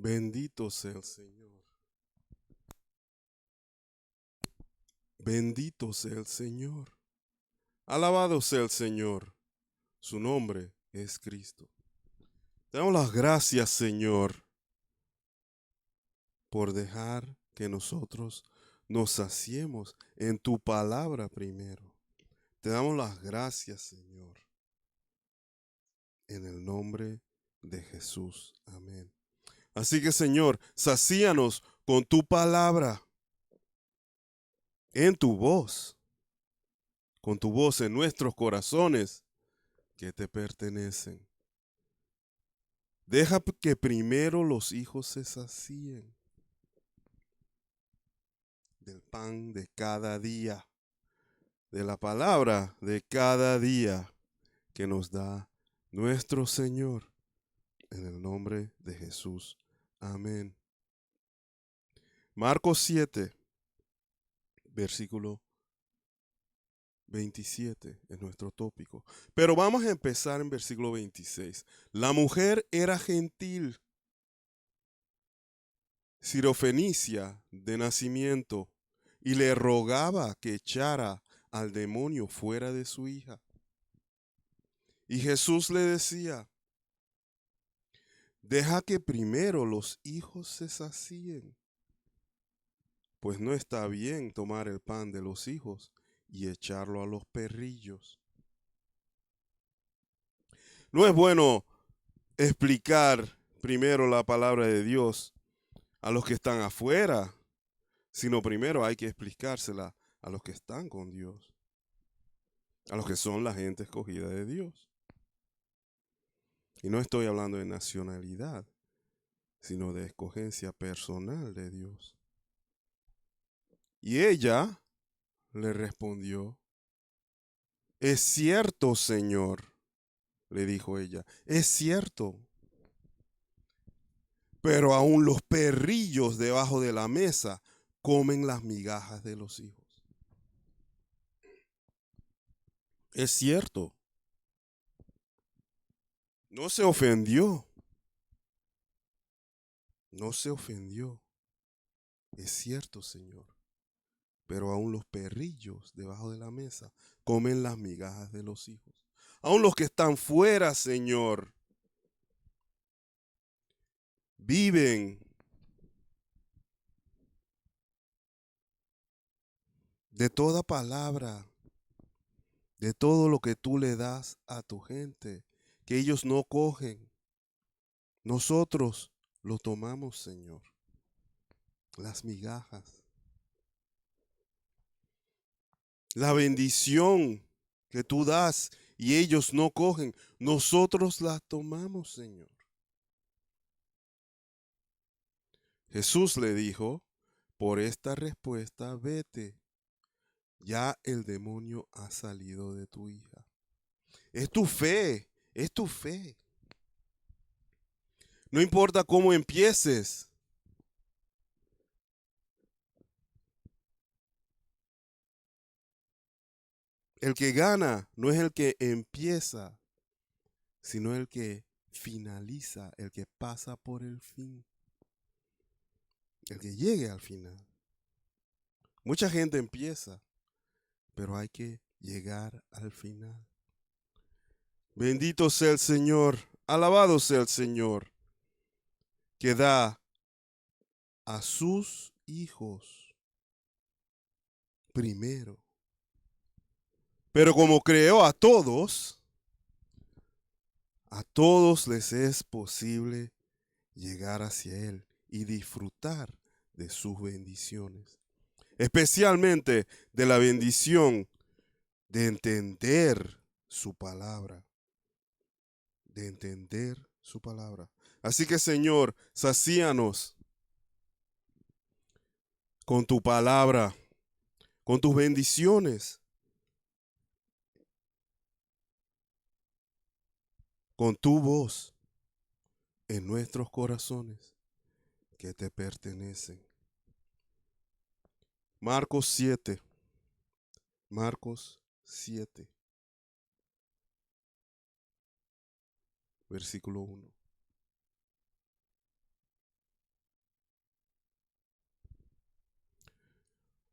Bendito sea el Señor. Bendito sea el Señor. Alabado sea el Señor. Su nombre es Cristo. Te damos las gracias, Señor, por dejar que nosotros nos saciemos en tu palabra primero. Te damos las gracias, Señor, en el nombre de Jesús. Amén. Así que, Señor, sacíanos con tu palabra, en tu voz, con tu voz en nuestros corazones que te pertenecen. Deja que primero los hijos se sacíen del pan de cada día, de la palabra de cada día que nos da nuestro Señor, en el nombre de Jesús. Amén. Marcos 7, versículo 27 es nuestro tópico. Pero vamos a empezar en versículo 26. La mujer era gentil, sirofenicia de nacimiento, y le rogaba que echara al demonio fuera de su hija. Y Jesús le decía, deja que primero los hijos se sacíen, pues no está bien tomar el pan de los hijos y echarlo a los perrillos. No es bueno explicar primero la palabra de Dios a los que están afuera, sino primero hay que explicársela a los que están con Dios, a los que son la gente escogida de Dios. Y no estoy hablando de nacionalidad, sino de escogencia personal de Dios. Y ella le respondió, es cierto, Señor, le dijo ella, es cierto. Pero aún los perrillos debajo de la mesa comen las migajas de los hijos. Es cierto. No se ofendió. No se ofendió. Es cierto, Señor. Pero aún los perrillos debajo de la mesa comen las migajas de los hijos. Aún los que están fuera, Señor, viven de toda palabra, de todo lo que tú le das a tu gente, que ellos no cogen. Nosotros lo tomamos, Señor. Las migajas. La bendición que tú das y ellos no cogen, nosotros las tomamos, Señor. Jesús le dijo, por esta respuesta vete, ya el demonio ha salido de tu hija. Es tu fe, es tu fe. No importa cómo empieces. El que gana no es el que empieza, sino el que finaliza, el que pasa por el fin, el que llegue al final. Mucha gente empieza, pero hay que llegar al final. Bendito sea el Señor, alabado sea el Señor, que da a sus hijos primero. Pero como creó a todos les es posible llegar hacia Él y disfrutar de sus bendiciones. Especialmente de la bendición de entender su palabra. De entender su palabra. Así que, Señor, sacíanos con tu palabra, con tus bendiciones, con tu voz en nuestros corazones que te pertenecen. Marcos 7. Marcos 7. Versículo 1.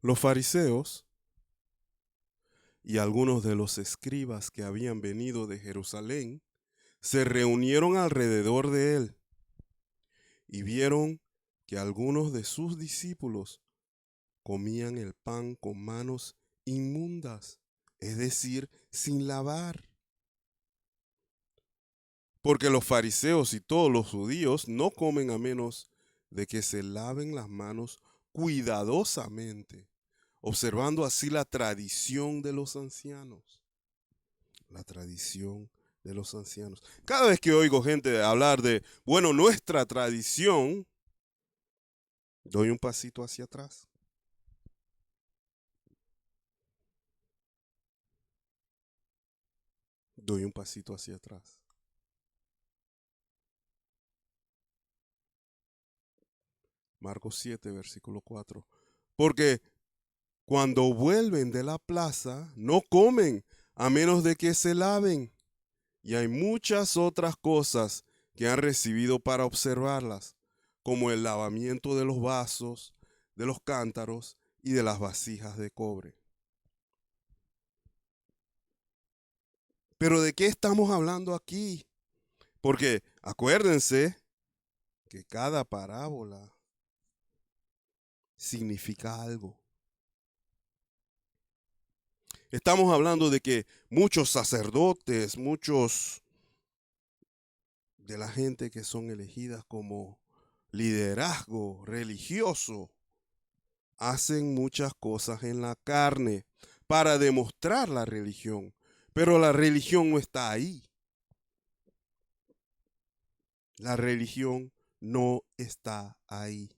Los fariseos y algunos de los escribas que habían venido de Jerusalén se reunieron alrededor de él y vieron que algunos de sus discípulos comían el pan con manos inmundas, es decir, sin lavar. Porque los fariseos y todos los judíos no comen a menos de que se laven las manos cuidadosamente, observando así la tradición de los ancianos. La tradición de los ancianos. Cada vez que oigo gente hablar de, bueno, nuestra tradición, doy un pasito hacia atrás. Doy un pasito hacia atrás. Marcos 7, versículo 4. Porque cuando vuelven de la plaza, no comen a menos de que se laven. Y hay muchas otras cosas que han recibido para observarlas, como el lavamiento de los vasos, de los cántaros y de las vasijas de cobre. Pero ¿de qué estamos hablando aquí? Porque acuérdense que cada parábola significa algo. Estamos hablando de que muchos sacerdotes, muchos de la gente que son elegidas como liderazgo religioso, hacen muchas cosas en la carne para demostrar la religión, pero la religión no está ahí. La religión no está ahí.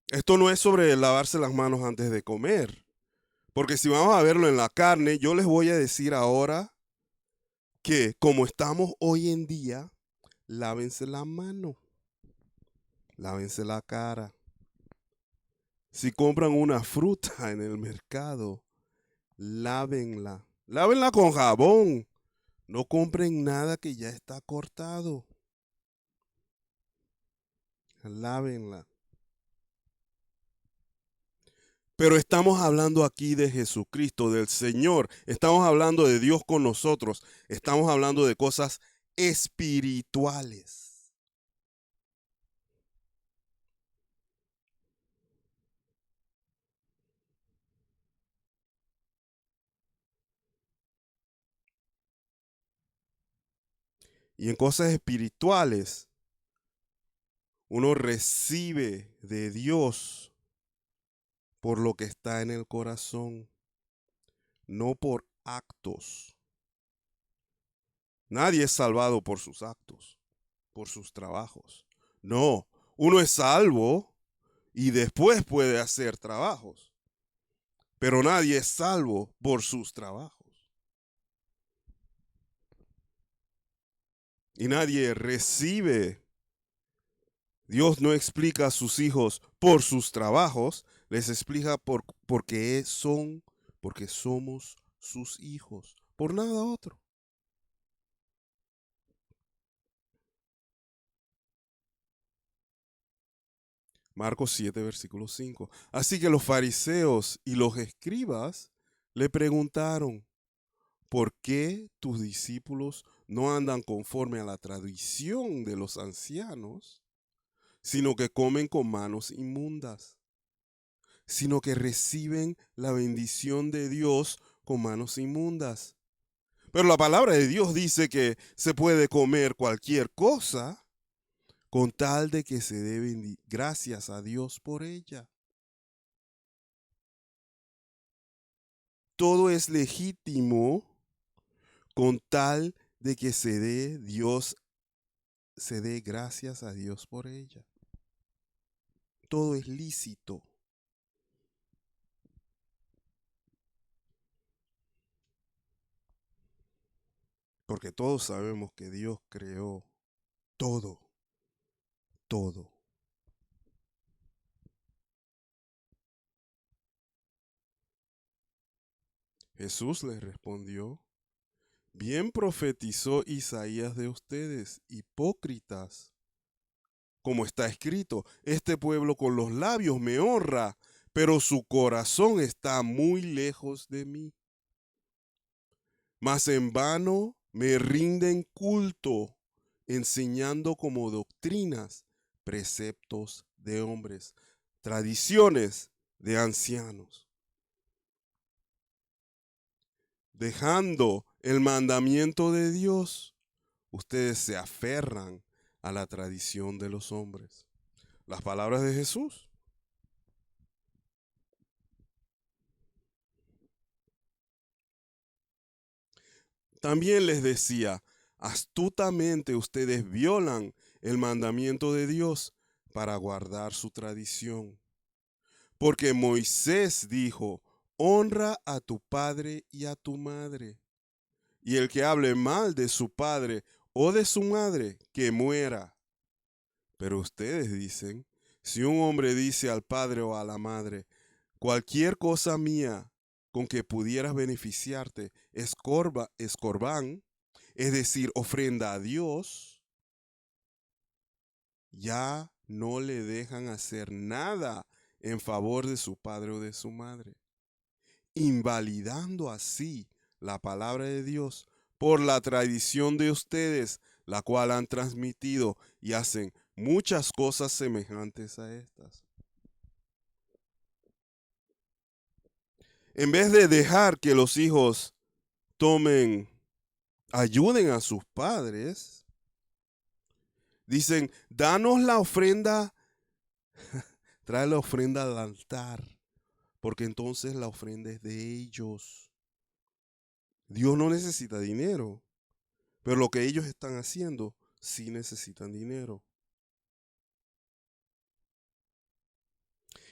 Esto no es sobre lavarse las manos antes de comer, porque si vamos a verlo en la carne, yo les voy a decir ahora que como estamos hoy en día, lávense la mano, lávense la cara. Si compran una fruta en el mercado, lávenla. Lávenla con jabón. No compren nada que ya está cortado. Lávenla. Pero estamos hablando aquí de Jesucristo, del Señor. Estamos hablando de Dios con nosotros. Estamos hablando de cosas espirituales. Y en cosas espirituales, uno recibe de Dios por lo que está en el corazón, no por actos. Nadie es salvado por sus actos, por sus trabajos. No, uno es salvo y después puede hacer trabajos, pero nadie es salvo por sus trabajos. Y nadie recibe. Dios no explica a sus hijos por sus trabajos, les explica porque porque somos sus hijos, por nada otro. Marcos 7, versículo 5. Así que los fariseos y los escribas le preguntaron, ¿por qué tus discípulos no andan conforme a la tradición de los ancianos, sino que comen con manos inmundas, sino que reciben la bendición de Dios con manos inmundas? Pero la palabra de Dios dice que se puede comer cualquier cosa con tal de que se dé gracias a Dios por ella. Todo es legítimo con tal de que se dé gracias a Dios por ella. Todo es lícito. Porque todos sabemos que Dios creó todo, todo. Jesús les respondió, bien profetizó Isaías de ustedes, hipócritas. como está escrito, este pueblo con los labios me honra, pero su corazón está muy lejos de mí. Mas en vano me rinden culto, enseñando como doctrinas preceptos de hombres, tradiciones de ancianos, dejando el mandamiento de Dios. Ustedes se aferran a la tradición de los hombres. Las palabras de Jesús. También les decía, astutamente ustedes violan el mandamiento de Dios para guardar su tradición. Porque Moisés dijo, honra a tu padre y a tu madre. Y el que hable mal de su padre o de su madre, que muera. Pero ustedes dicen, si un hombre dice al padre o a la madre, cualquier cosa mía con que pudieras beneficiarte es corbán, es decir, ofrenda a Dios, ya no le dejan hacer nada en favor de su padre o de su madre, invalidando así la palabra de Dios por la tradición de ustedes, la cual han transmitido y hacen muchas cosas semejantes a estas. En vez de dejar que los hijos ayuden a sus padres, dicen, danos la ofrenda, trae la ofrenda al altar, porque entonces la ofrenda es de ellos. Dios no necesita dinero, pero lo que ellos están haciendo sí necesitan dinero.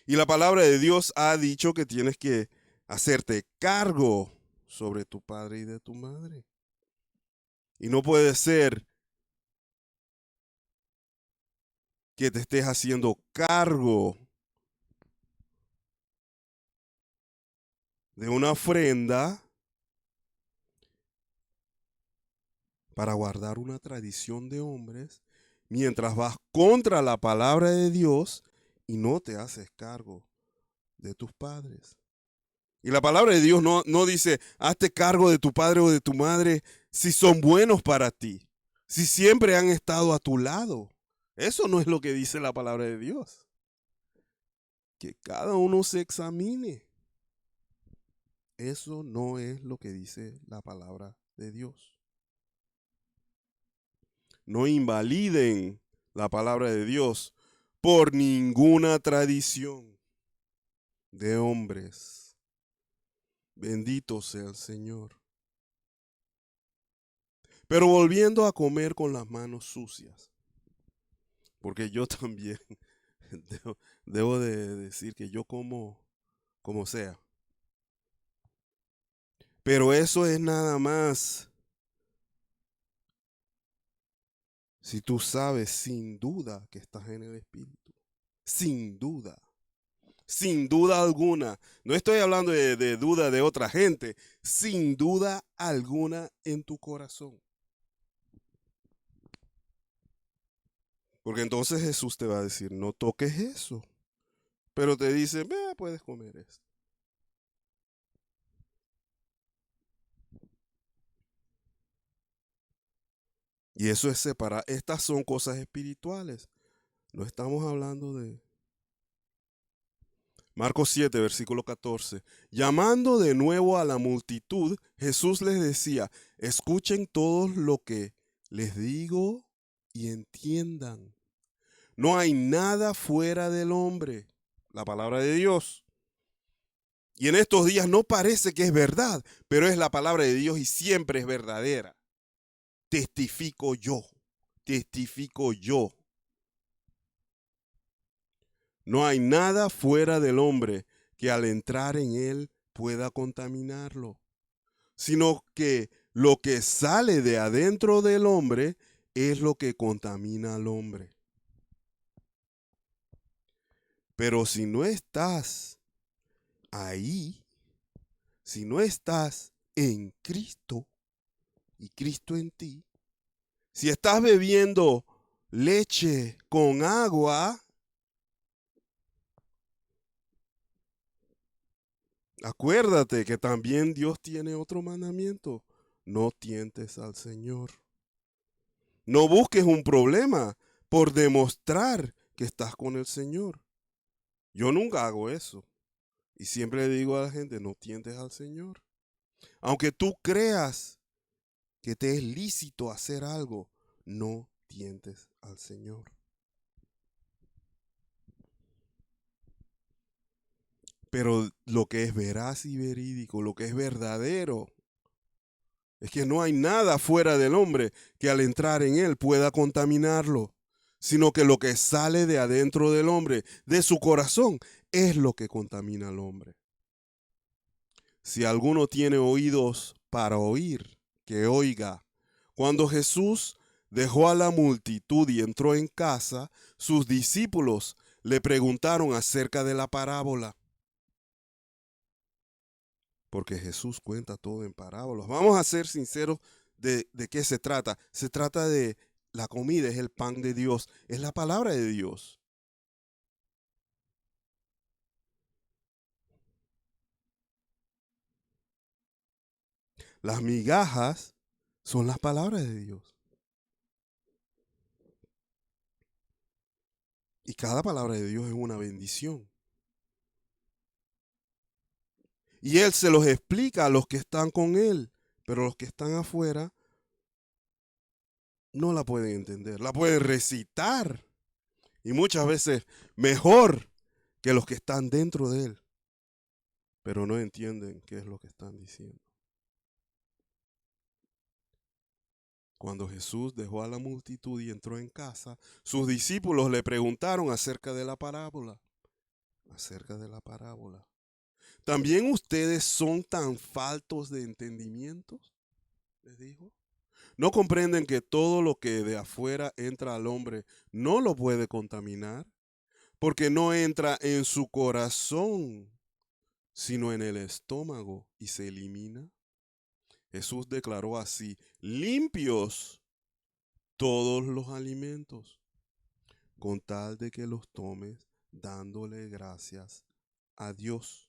Y la palabra de Dios ha dicho que tienes que hacerte cargo sobre tu padre y de tu madre. Y no puede ser que te estés haciendo cargo de una ofrenda para guardar una tradición de hombres mientras vas contra la palabra de Dios y no te haces cargo de tus padres. Y la palabra de Dios no dice, hazte cargo de tu padre o de tu madre si son buenos para ti, si siempre han estado a tu lado. Eso no es lo que dice la palabra de Dios. Que cada uno se examine. Eso no es lo que dice la palabra de Dios. No invaliden la palabra de Dios por ninguna tradición de hombres. Bendito sea el Señor. Pero volviendo a comer con las manos sucias, porque yo también debo de decir que yo como sea. Pero eso es nada más si tú sabes sin duda que estás en el Espíritu. Sin duda. Sin duda alguna. No estoy hablando de duda de otra gente. Sin duda alguna en tu corazón. Porque entonces Jesús te va a decir, no toques eso. Pero te dice, puedes comer esto. Y eso es separar. Estas son cosas espirituales. No estamos hablando de... Marcos 7, versículo 14. Llamando de nuevo a la multitud, Jesús les decía, escuchen todos lo que les digo y entiendan. No hay nada fuera del hombre, la palabra de Dios. Y en estos días no parece que es verdad, pero es la palabra de Dios y siempre es verdadera. Testifico yo, testifico yo. No hay nada fuera del hombre que al entrar en él pueda contaminarlo, sino que lo que sale de adentro del hombre es lo que contamina al hombre. Pero si no estás ahí, si no estás en Cristo y Cristo en ti, si estás bebiendo leche con agua, acuérdate que también Dios tiene otro mandamiento. No tientes al Señor. No busques un problema por demostrar que estás con el Señor. Yo nunca hago eso. Y siempre le digo a la gente, no tientes al Señor. Aunque tú creas que te es lícito hacer algo, no tientes al Señor. Pero lo que es veraz y verídico, lo que es verdadero, es que no hay nada fuera del hombre que al entrar en él pueda contaminarlo, sino que lo que sale de adentro del hombre, de su corazón, es lo que contamina al hombre. Si alguno tiene oídos para oír, que oiga. Cuando Jesús dejó a la multitud y entró en casa, sus discípulos le preguntaron acerca de la parábola. Porque Jesús cuenta todo en parábolas. Vamos a ser sinceros de qué se trata. Se trata de la comida, es el pan de Dios, es la palabra de Dios. Las migajas son las palabras de Dios. Y cada palabra de Dios es una bendición. Y Él se los explica a los que están con Él, pero los que están afuera no la pueden entender. La pueden recitar. Y muchas veces mejor que los que están dentro de Él, pero no entienden qué es lo que están diciendo. Cuando Jesús dejó a la multitud y entró en casa, sus discípulos le preguntaron acerca de la parábola. Acerca de la parábola. ¿También ustedes son tan faltos de entendimiento? Les dijo. ¿No comprenden que todo lo que de afuera entra al hombre no lo puede contaminar? Porque no entra en su corazón, sino en el estómago y se elimina. Jesús declaró así: limpios todos los alimentos, con tal de que los tomes dándole gracias a Dios.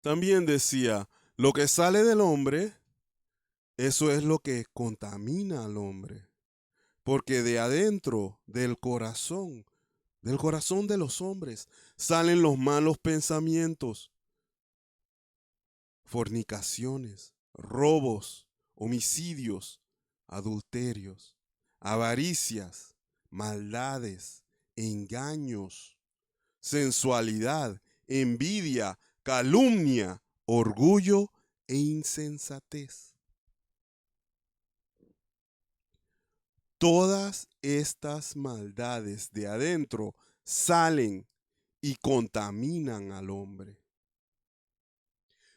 También decía, lo que sale del hombre, eso es lo que contamina al hombre, porque de adentro del corazón de los hombres, salen los malos pensamientos, fornicaciones, robos, homicidios, adulterios, avaricias, maldades, engaños, sensualidad, envidia, calumnia, orgullo e insensatez. Todas estas maldades de adentro salen y contaminan al hombre.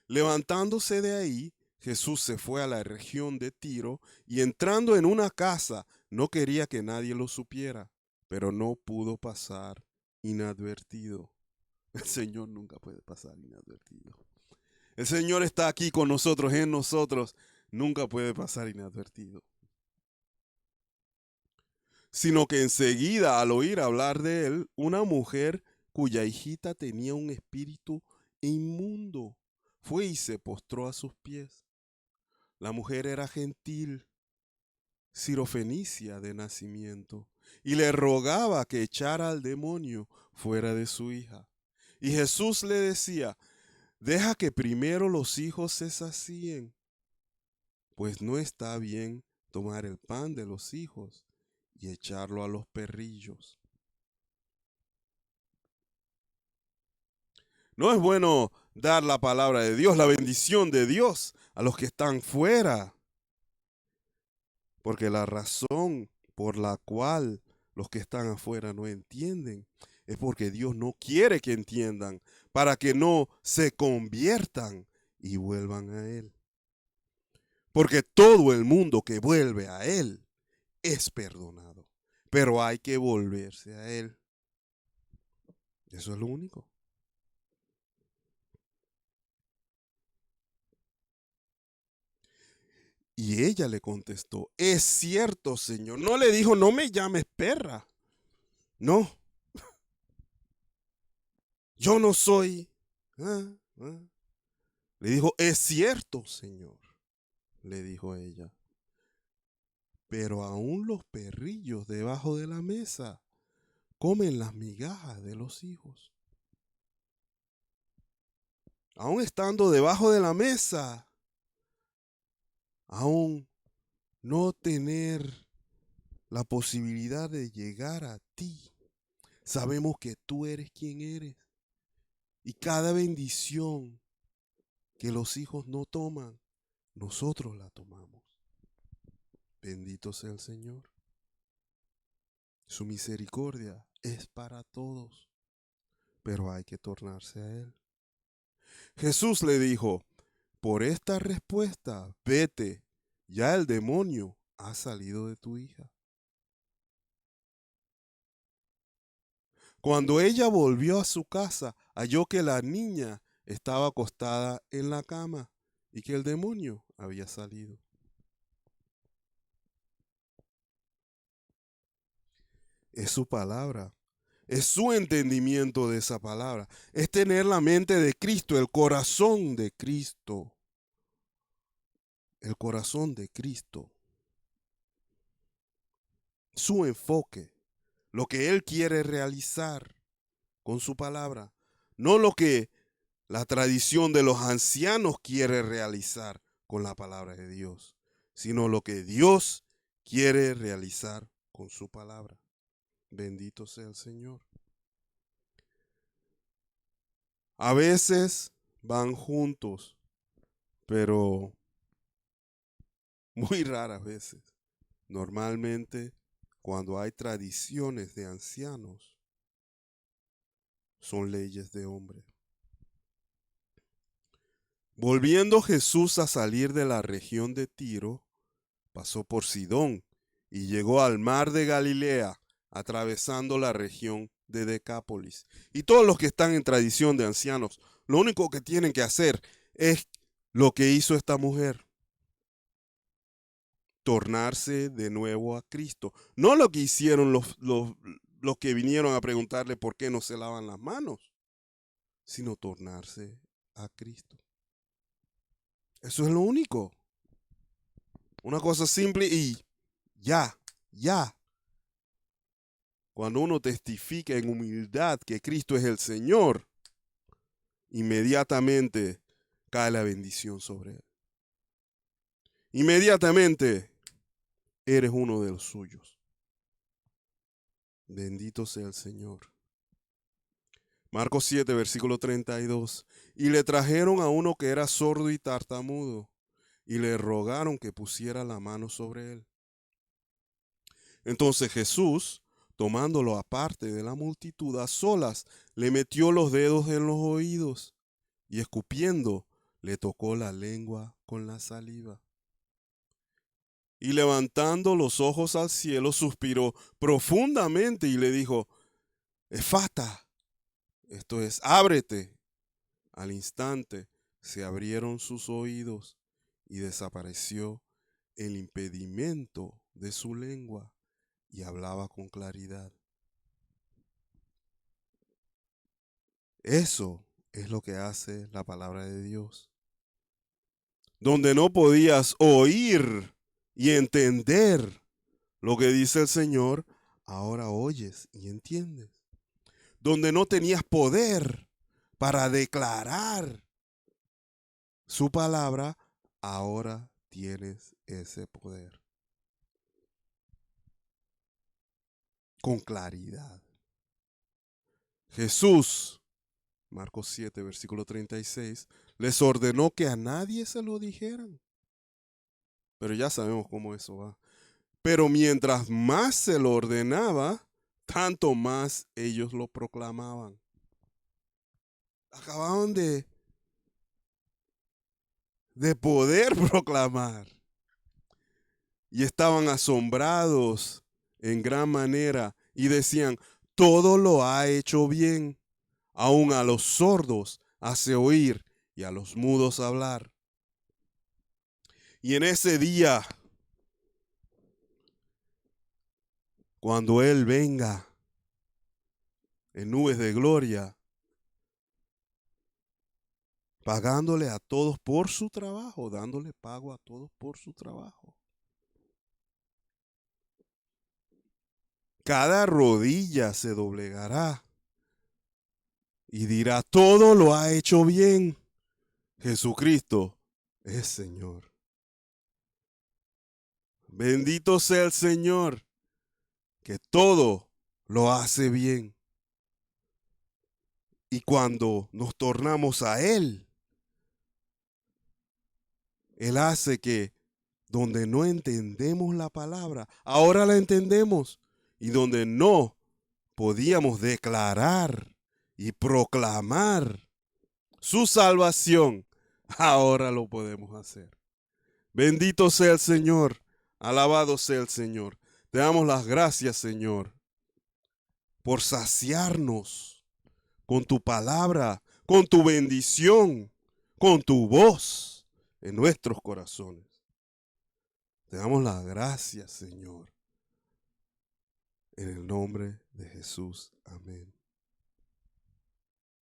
Levantándose de ahí, Jesús se fue a la región de Tiro y entrando en una casa no quería que nadie lo supiera, pero no pudo pasar inadvertido. El Señor nunca puede pasar inadvertido. El Señor está aquí con nosotros, en nosotros, nunca puede pasar inadvertido. Sino que enseguida, al oír hablar de él, una mujer cuya hijita tenía un espíritu inmundo fue y se postró a sus pies. La mujer era gentil, sirofenicia de nacimiento, y le rogaba que echara al demonio fuera de su hija. Y Jesús le decía: deja que primero los hijos se sacíen, pues no está bien tomar el pan de los hijos y echarlo a los perrillos. No es bueno dar la palabra de Dios, la bendición de Dios a los que están fuera. Porque la razón por la cual los que están afuera no entienden es porque Dios no quiere que entiendan, para que no se conviertan y vuelvan a Él. Porque todo el mundo que vuelve a Él es perdonado, pero hay que volverse a Él. Eso es lo único. Y ella le contestó, es cierto, Señor. No le dijo, no me llames perra. No, yo no soy. Ah, ah. Le dijo, es cierto, Señor, le dijo ella. Pero aún los perrillos debajo de la mesa comen las migajas de los hijos. Aún estando debajo de la mesa, aún no tener la posibilidad de llegar a ti. Sabemos que tú eres quien eres. Y cada bendición que los hijos no toman, nosotros la tomamos. Bendito sea el Señor. Su misericordia es para todos, pero hay que tornarse a Él. Jesús le dijo, por esta respuesta, vete, ya el demonio ha salido de tu hija. Cuando ella volvió a su casa, halló que la niña estaba acostada en la cama y que el demonio había salido. Es su palabra, es su entendimiento de esa palabra, es tener la mente de Cristo, el corazón de Cristo, el corazón de Cristo, su enfoque, lo que Él quiere realizar con su palabra, no lo que la tradición de los ancianos quiere realizar con la palabra de Dios, sino lo que Dios quiere realizar con su palabra. Bendito sea el Señor. A veces van juntos, pero muy raras veces. Normalmente, cuando hay tradiciones de ancianos, son leyes de hombre. Volviendo Jesús a salir de la región de Tiro, pasó por Sidón y llegó al mar de Galilea, atravesando la región de Decápolis. Y todos los que están en tradición de ancianos, lo único que tienen que hacer es lo que hizo esta mujer: tornarse de nuevo a Cristo. No lo que hicieron los que vinieron a preguntarle por qué no se lavan las manos, sino tornarse a Cristo. Eso es lo único. Una cosa simple y ya. Cuando uno testifica en humildad que Cristo es el Señor, inmediatamente cae la bendición sobre él. Inmediatamente eres uno de los suyos. Bendito sea el Señor. Marcos 7, versículo 32. Y le trajeron a uno que era sordo y tartamudo, y le rogaron que pusiera la mano sobre él. Entonces Jesús, tomándolo aparte de la multitud, a solas, le metió los dedos en los oídos, y escupiendo, le tocó la lengua con la saliva. Y levantando los ojos al cielo, suspiró profundamente y le dijo: Efata, esto es, ábrete. Al instante se abrieron sus oídos y desapareció el impedimento de su lengua y hablaba con claridad. Eso es lo que hace la palabra de Dios. Donde no podías oír y entender lo que dice el Señor, ahora oyes y entiendes. Donde no tenías poder para declarar su palabra, ahora tienes ese poder. Con claridad. Jesús, Marcos 7, versículo 36, les ordenó que a nadie se lo dijeran. Pero ya sabemos cómo eso va. Pero mientras más se lo ordenaba, tanto más ellos lo proclamaban. Acababan de poder proclamar. Y estaban asombrados en gran manera y decían: todo lo ha hecho bien. Aún a los sordos hace oír y a los mudos hablar. Y en ese día, cuando Él venga en nubes de gloria, pagándole a todos por su trabajo, dándole pago a todos por su trabajo. Cada rodilla se doblegará y dirá, todo lo ha hecho bien. Jesucristo es Señor. Bendito sea el Señor, que todo lo hace bien. Y cuando nos tornamos a Él, Él hace que donde no entendemos la palabra, ahora la entendemos. Y donde no podíamos declarar y proclamar su salvación, ahora lo podemos hacer. Bendito sea el Señor, alabado sea el Señor. Te damos las gracias, Señor, por saciarnos con tu palabra, con tu bendición, con tu voz en nuestros corazones. Te damos las gracias, Señor, en el nombre de Jesús. Amén.